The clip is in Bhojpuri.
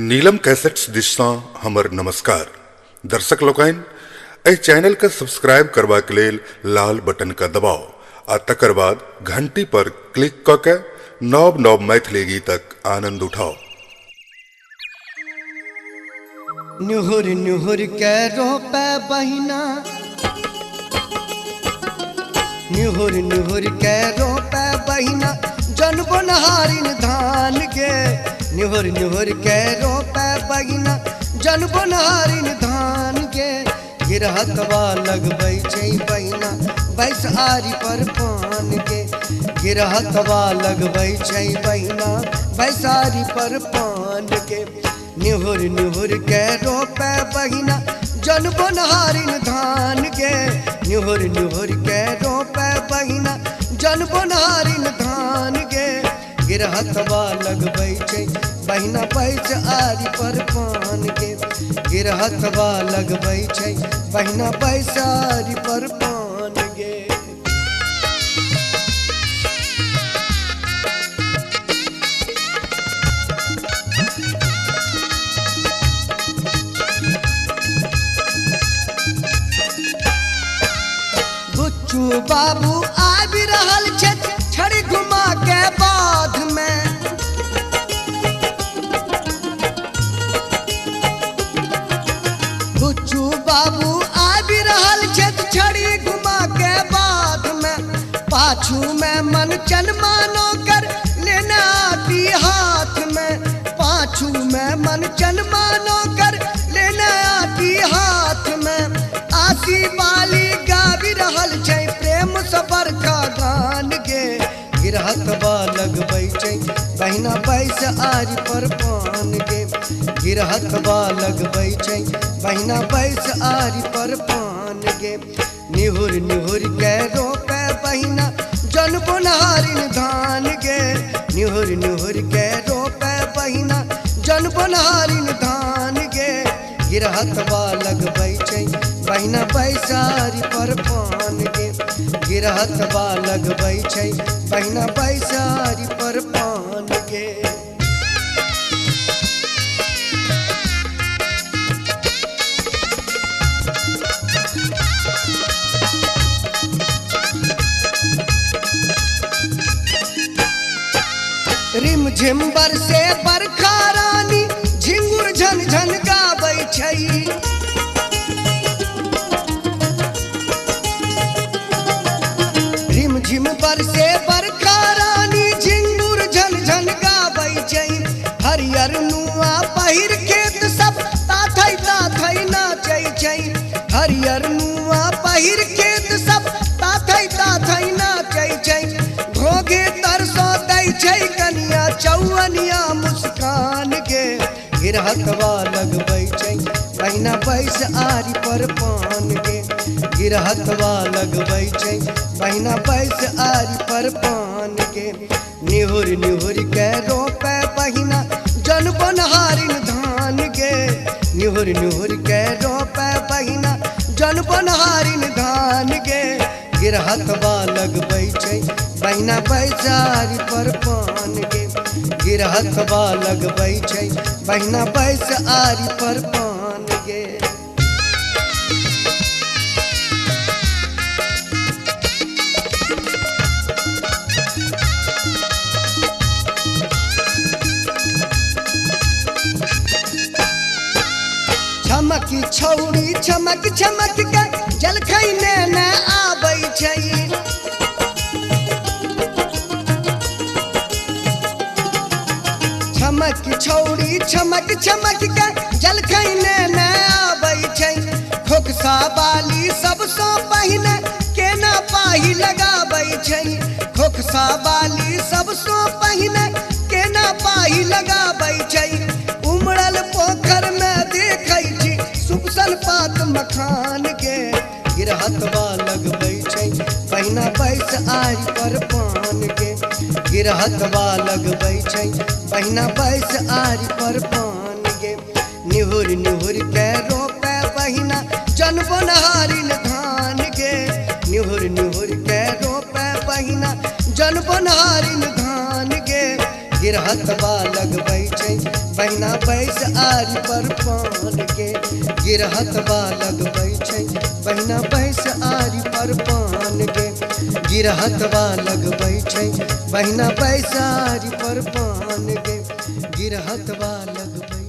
नीलम कैसेट्स दिशा हमर नमस्कार दर्शक लोकन एहि चैनल का सब्सक्राइब करबा के लेल लाल बटन का दबाओ आ तकर बाद घंटी पर क्लिक क के नव नव मैथिली गीतक आनंद उठाओ। नुहुर नुहुर के रोपे बहिना, नुहुर नुहुर के रोपे बहिना, जन बनहारिन धान गे। नुहुर नुहुर के रोपे बहिना, जन बनहारिन धान गे। गिरहतवा लगबै छै बहिना, बैस आरी पर पान गे। गिरहतवा लगबै छै बहिना, बैस आरी पर पान गे। निहुर निहुर के रोपे बहिना, जन बनहारिन धान गे। निहुर निहुर के रोपे बहिना, जन बनहारिन धान गे। गिरहतवा लगबै छै बहिना, बैस आरी पर पान गे। गिरहतवा लगबै छै बहिना, बैस आरी पर पान गे। बुच्चू बाबू आबि रहल छै छड़ी घुमा के बाध में। बुच्चू बाबू आबि रहल छै छड़ी घुमा के बाध में। पाछू में मन चन मानो कर लेना आती हाथ में। पाछू में मन चन मानो कर लेना आती हाथ में। आसी बाली गाबि रहल छै प्रेम सबर का गान गे। गिरहतवा लगबै छै बहिना, बैस आरी पर पान गे। गिरहतवा लगबै छै बहिना, बैस आरी पर पान गे। निहुर निहुर के रोपे बहिना, जन बनहारिन धान गे। निहुर निहुर के रोपे बहिना, जन बनहारिन धान गे। गिरहतवा लगबै छै बहिना, बैस आरी पर पान गे। गिरहतवा लगबै छै बहिना, बैस आरी पर पान गे। रिम झिम बरसे बरखा रानी, झिंगुर झन झन गाबै छै। रिम झिम बरसे बरखा रानी, झिंगुर झन झन गाबै छै। हरियर नुआ पहिर खेत सब ताथै ताथै नाचै छै। हरियर नुआ पहिर खेत सब ताथै ताथै नाचै छै। घोघे तरसो दै छै कनिया, चौअनिया मुस्कान गे। गिरहतवा लगबै छै बहिना, बैस आरी पर पान गे। गिरहतवा लगबै छै बहिना, बैस आरी पर पान गे। निहुर निहुर के रोपे बहिना, जन बनहारिन धान गे। निहुर निहुर के रोपे बहिना, जन बनहारिन धान गे। गिरहतवा लगबै छै बहिना, बैस आरी पर पान गे। गिरहतवा लगबै छै बहिना, बैस आरी पर पान गे। छमकी छौड़ी छमक छमक के जलखै ने आबै छै। छमक छौड़ी छमक छमक के जलखै ने आबै छै। खोकसा बाली सबसँ पहिने केना पाही लगाबै छै। खोकसा बाली सबसँ पहिने केना पाही लगाबै छै। उमड़ल पोखर में देखै छी सुबसल पात मखान गे। गिरहतवा लगबै छै बहिना, बैस आरी पर पान गे। गिरहतवा लगबै छै बहिना, बैस आरी पर पान गे। निहुर निहुर के रोपे बहिना, जन बनहारिन धान गे। निहुर निहुर के रोपे बहिना, जन बनहारिन धान गे। गिरहतवा लगबै छै बहिना, बैस बैस आरी पर पान गे गिरहतवा लगबै छै बहिना बैस आरी पर पान गे गिरहतवा लगबै छै बहिना बैस आरी पर पान गे गिरहतवा लगबै